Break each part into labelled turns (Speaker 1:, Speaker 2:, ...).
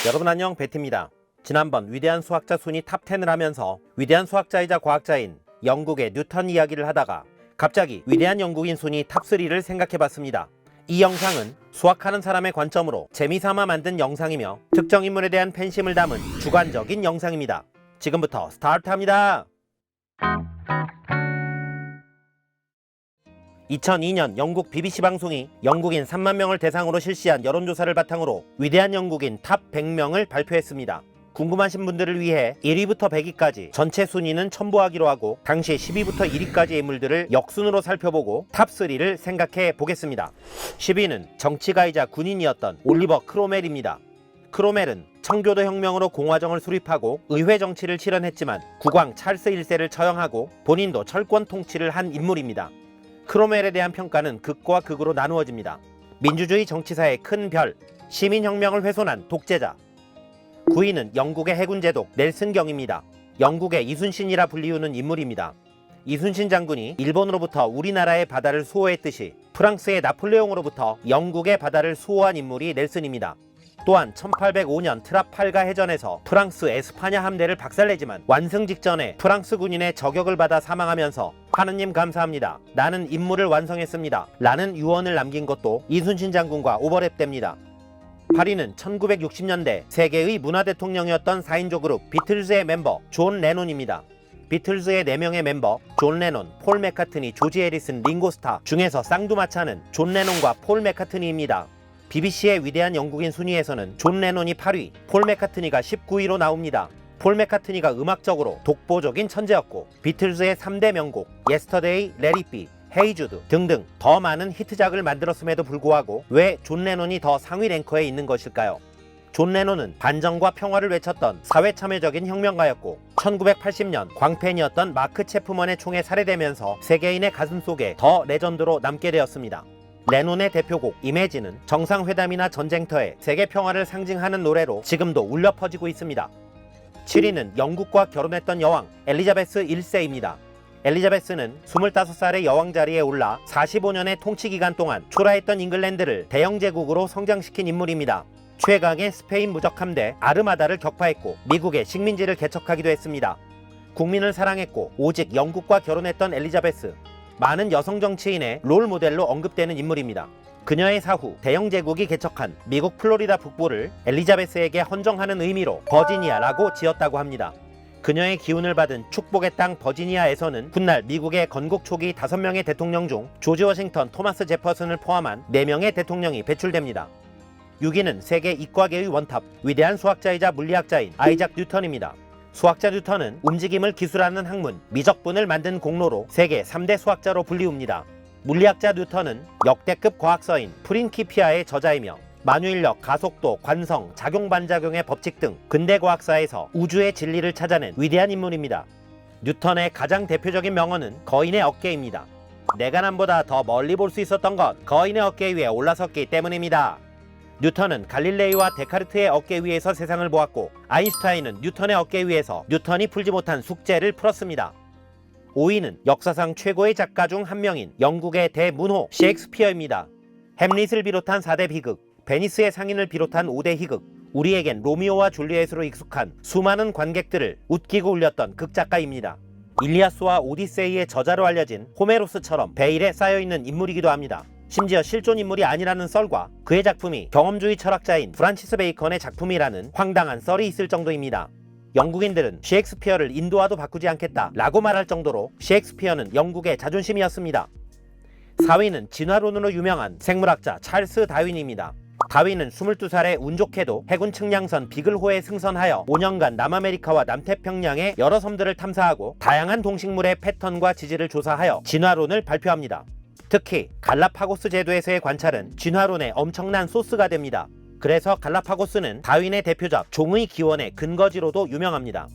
Speaker 1: 여러분 안녕, 배트입니다. 지난번 위대한 수학자 순위 탑10을 하면서 위대한 수학자이자 과학자인 영국의 뉴턴 이야기를 하다가 갑자기 위대한 영국인 순위 탑3를 생각해봤습니다. 이 영상은 수학하는 사람의 관점으로 재미삼아 만든 영상이며 특정 인물에 대한 팬심을 담은 주관적인 영상입니다. 지금부터 스타트합니다. 2002년 영국 BBC 방송이 영국인 3만 명을 대상으로 실시한 여론조사를 바탕으로 위대한 영국인 탑 100명을 발표했습니다. 궁금하신 분들을 위해 1위부터 100위까지 전체 순위는 첨부하기로 하고 당시 10위부터 1위까지의 인물들을 역순으로 살펴보고 탑 3를 생각해 보겠습니다. 10위는 정치가이자 군인이었던 올리버 크로멜입니다. 크로멜은 청교도 혁명으로 공화정을 수립하고 의회 정치를 실현했지만 국왕 찰스 1세를 처형하고 본인도 철권 통치를 한 인물입니다. 크로멜에 대한 평가는 극과 극으로 나누어집니다. 민주주의 정치사의 큰 별, 시민혁명을 훼손한 독재자. 9위는 영국의 해군 제독 넬슨 경입니다. 영국의 이순신이라 불리우는 인물입니다. 이순신 장군이 일본으로부터 우리나라의 바다를 수호했듯이 프랑스의 나폴레옹으로부터 영국의 바다를 수호한 인물이 넬슨입니다. 또한 1805년 트라팔가 해전에서 프랑스 에스파냐 함대를 박살내지만 완승 직전에 프랑스 군인의 저격을 받아 사망하면서 하느님 감사합니다, 나는 임무를 완성했습니다 라는 유언을 남긴 것도 이순신 장군과 오버랩됩니다. 8위는 1960년대 세계의 문화 대통령이었던 4인조 그룹 비틀즈의 멤버 존 레논입니다. 비틀즈의 4명의 멤버 존 레논, 폴 맥카트니, 조지 해리슨, 링고 스타 중에서 쌍두마차는 존 레논과 폴 맥카트니입니다. BBC의 위대한 영국인 순위에서는 존 레논이 8위, 폴 맥카트니가 19위로 나옵니다. 폴 맥카트니가 음악적으로 독보적인 천재였고 비틀즈의 3대 명곡 예스터데이, 레트 잇 비, 헤이 주드 등등 더 많은 히트작을 만들었음에도 불구하고 왜 존 레논이 더 상위 랭커에 있는 것일까요? 존 레논은 반정과 평화를 외쳤던 사회참여적인 혁명가였고 1980년 광팬이었던 마크 체프먼의 총에 살해되면서 세계인의 가슴속에 더 레전드로 남게 되었습니다. 레논의 대표곡 이매진은 정상회담이나 전쟁터에 세계 평화를 상징하는 노래로 지금도 울려 퍼지고 있습니다. 7위는 영국과 결혼했던 여왕 엘리자베스 1세입니다. 엘리자베스는 25살의 여왕 자리에 올라 45년의 통치 기간 동안 초라했던 잉글랜드를 대영제국으로 성장시킨 인물입니다. 최강의 스페인 무적함대 아르마다를 격파했고 미국의 식민지를 개척하기도 했습니다. 국민을 사랑했고 오직 영국과 결혼했던 엘리자베스. 많은 여성 정치인의 롤 모델로 언급되는 인물입니다. 그녀의 사후 대영제국이 개척한 미국 플로리다 북부를 엘리자베스에게 헌정하는 의미로 버지니아라고 지었다고 합니다. 그녀의 기운을 받은 축복의 땅 버지니아에서는 훗날 미국의 건국 초기 5명의 대통령 중 조지 워싱턴, 토마스 제퍼슨을 포함한 4명의 대통령이 배출됩니다. 6위는 세계 이과계의 원탑, 위대한 수학자이자 물리학자인 아이작 뉴턴입니다. 수학자 뉴턴은 움직임을 기술하는 학문, 미적분을 만든 공로로 세계 3대 수학자로 불리웁니다. 물리학자 뉴턴은 역대급 과학서인 프린키피아의 저자이며 만유인력, 가속도, 관성, 작용반작용의 법칙 등 근대과학사에서 우주의 진리를 찾아낸 위대한 인물입니다. 뉴턴의 가장 대표적인 명언은 거인의 어깨입니다. 내가 남보다 더 멀리 볼 수 있었던 건 거인의 어깨 위에 올라섰기 때문입니다. 뉴턴은 갈릴레이와 데카르트의 어깨 위에서 세상을 보았고 아인슈타인은 뉴턴의 어깨 위에서 뉴턴이 풀지 못한 숙제를 풀었습니다. 5위는 역사상 최고의 작가 중 한 명인 영국의 대문호 셰익스피어입니다. 햄릿을 비롯한 4대 비극, 베니스의 상인을 비롯한 5대 희극, 우리에겐 로미오와 줄리엣으로 익숙한 수많은 관객들을 웃기고 울렸던 극작가입니다. 일리아스와 오디세이의 저자로 알려진 호메로스처럼 베일에 쌓여있는 인물이기도 합니다. 심지어 실존 인물이 아니라는 썰과 그의 작품이 경험주의 철학자인 프란시스 베이컨의 작품이라는 황당한 썰이 있을 정도입니다. 영국인들은 셰익스피어를 인도와도 바꾸지 않겠다 라고 말할 정도로 셰익스피어는 영국의 자존심이었습니다. 4위는 진화론으로 유명한 생물학자 찰스 다윈입니다. 다윈은 22살에 운 좋게도 해군 측량선 비글호에 승선하여 5년간 남아메리카와 남태평양의 여러 섬들을 탐사하고 다양한 동식물의 패턴과 지질을 조사하여 진화론을 발표합니다. 특히 갈라파고스 제도에서의 관찰은 진화론의 엄청난 소스가 됩니다. 그래서 갈라파고스는 다윈의 대표작 종의 기원의 근거지로도 유명합니다.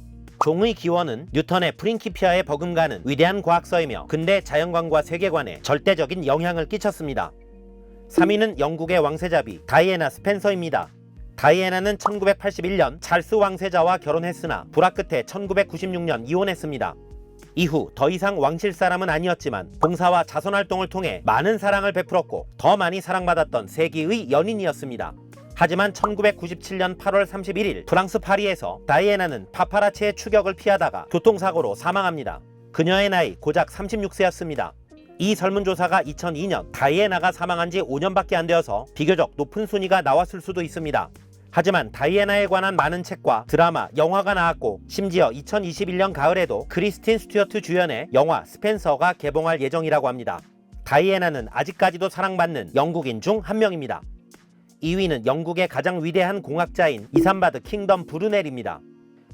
Speaker 1: 종의 기원은 뉴턴의 프린키피아에 버금가는 위대한 과학서이며 근대 자연관과 세계관에 절대적인 영향을 끼쳤습니다. 3위는 영국의 왕세자비 다이애나 스펜서입니다. 다이애나는 1981년 찰스 왕세자와 결혼했으나 불화 끝에 1996년 이혼했습니다. 이후 더 이상 왕실 사람은 아니었지만 봉사와 자선활동을 통해 많은 사랑을 베풀었고 더 많이 사랑받았던 세기의 연인이었습니다. 하지만 1997년 8월 31일 프랑스 파리에서 다이애나는 파파라치의 추격을 피하다가 교통사고로 사망합니다. 그녀의 나이 고작 36세였습니다. 이 설문조사가 2002년 다이애나가 사망한 지 5년밖에 안 되어서 비교적 높은 순위가 나왔을 수도 있습니다. 하지만 다이애나에 관한 많은 책과 드라마, 영화가 나왔고 심지어 2021년 가을에도 크리스틴 스튜어트 주연의 영화 스펜서가 개봉할 예정이라고 합니다. 다이애나는 아직까지도 사랑받는 영국인 중 한 명입니다. 2위는 영국의 가장 위대한 공학자인 이산바드 킹덤 브루넬입니다.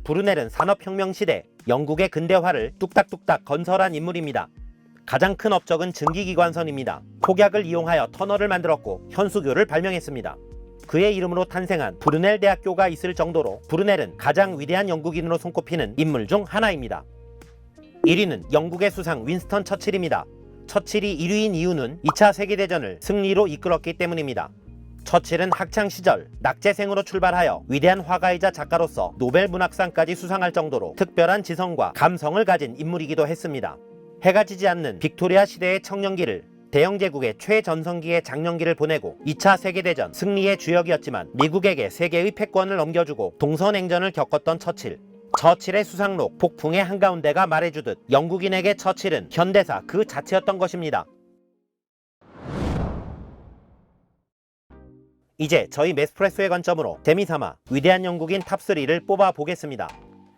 Speaker 1: 브루넬은 산업혁명 시대 영국의 근대화를 뚝딱뚝딱 건설한 인물입니다. 가장 큰 업적은 증기기관선입니다. 폭약을 이용하여 터널을 만들었고 현수교를 발명했습니다. 그의 이름으로 탄생한 브루넬 대학교가 있을 정도로 브루넬은 가장 위대한 영국인으로 손꼽히는 인물 중 하나입니다. 1위는 영국의 수상 윈스턴 처칠입니다. 처칠이 1위인 이유는 2차 세계대전을 승리로 이끌었기 때문입니다. 처칠은 학창시절 낙제생으로 출발하여 위대한 화가이자 작가로서 노벨 문학상까지 수상할 정도로 특별한 지성과 감성을 가진 인물이기도 했습니다. 해가 지지 않는 빅토리아 시대의 청년기를 대영제국의 최전성기의 장년기를 보내고 2차 세계대전 승리의 주역이었지만 미국에게 세계의 패권을 넘겨주고 동서냉전을 겪었던 처칠. 처칠의 수상록 폭풍의 한가운데가 말해주듯 영국인에게 처칠은 현대사 그 자체였던 것입니다. 이제 저희 메스프레소의 관점으로 재미삼아 위대한 영국인 탑3를 뽑아보겠습니다.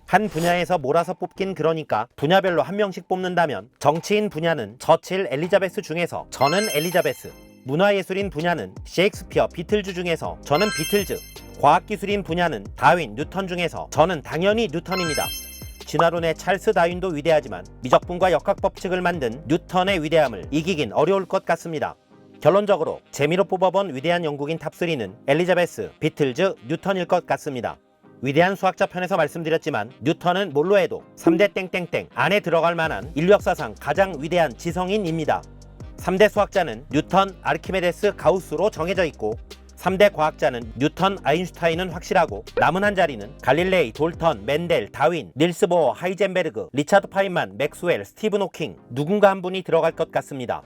Speaker 1: 한 분야에서 몰아서 뽑긴 그러니까 분야별로 한 명씩 뽑는다면 정치인 분야는 처칠, 엘리자베스 중에서 저는 엘리자베스, 문화예술인 분야는 셰익스피어, 비틀즈 중에서 저는 비틀즈, 과학기술인 분야는 다윈, 뉴턴 중에서 저는 당연히 뉴턴입니다. 진화론의 찰스 다윈도 위대하지만 미적분과 역학법칙을 만든 뉴턴의 위대함을 이기긴 어려울 것 같습니다. 결론적으로 재미로 뽑아본 위대한 영국인 탑3는 엘리자베스, 비틀즈, 뉴턴일 것 같습니다. 위대한 수학자 편에서 말씀드렸지만 뉴턴은 뭘로 해도 3대 땡땡땡 안에 들어갈 만한 인류 역사상 가장 위대한 지성인입니다. 3대 수학자는 뉴턴, 아르키메데스, 가우스로 정해져 있고 3대 과학자는 뉴턴, 아인슈타인은 확실하고 남은 한 자리는 갈릴레이, 돌턴, 맨델, 다윈, 닐스 보어, 하이젠베르그, 리차드 파인만, 맥스웰, 스티븐 호킹 누군가 한 분이 들어갈 것 같습니다.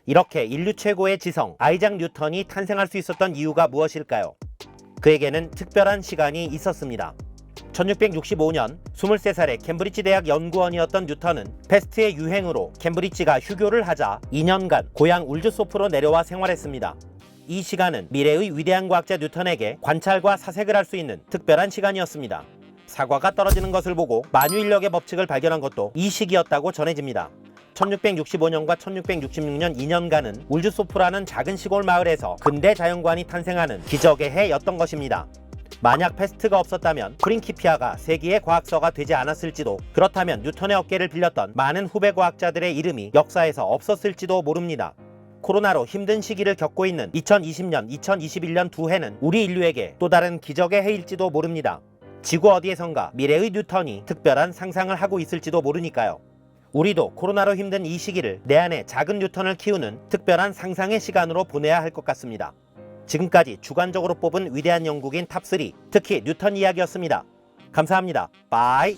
Speaker 1: 이렇게 인류 최고의 지성 아이작 뉴턴이 탄생할 수 있었던 이유가 무엇일까요? 그에게는 특별한 시간이 있었습니다. 1665년 23살의 캠브리지 대학 연구원이었던 뉴턴은 패스트의 유행으로 캠브리지가 휴교를 하자 2년간 고향 울즈소프로 내려와 생활했습니다. 이 시간은 미래의 위대한 과학자 뉴턴에게 관찰과 사색을 할 수 있는 특별한 시간이었습니다. 사과가 떨어지는 것을 보고 만유인력의 법칙을 발견한 것도 이 시기였다고 전해집니다. 1665년과 1666년 2년간은 울즈소프라는 작은 시골 마을에서 근대 자연관이 탄생하는 기적의 해였던 것입니다. 만약 패스트가 없었다면 프린키피아가 세계의 과학서가 되지 않았을지도, 그렇다면 뉴턴의 어깨를 빌렸던 많은 후배 과학자들의 이름이 역사에서 없었을지도 모릅니다. 코로나로 힘든 시기를 겪고 있는 2020년, 2021년 두 해는 우리 인류에게 또 다른 기적의 해일지도 모릅니다. 지구 어디에선가 미래의 뉴턴이 특별한 상상을 하고 있을지도 모르니까요. 우리도 코로나로 힘든 이 시기를 내 안에 작은 뉴턴을 키우는 특별한 상상의 시간으로 보내야 할 것 같습니다. 지금까지 주관적으로 뽑은 위대한 영국인 탑3, 특히 뉴턴 이야기였습니다. 감사합니다. 바이.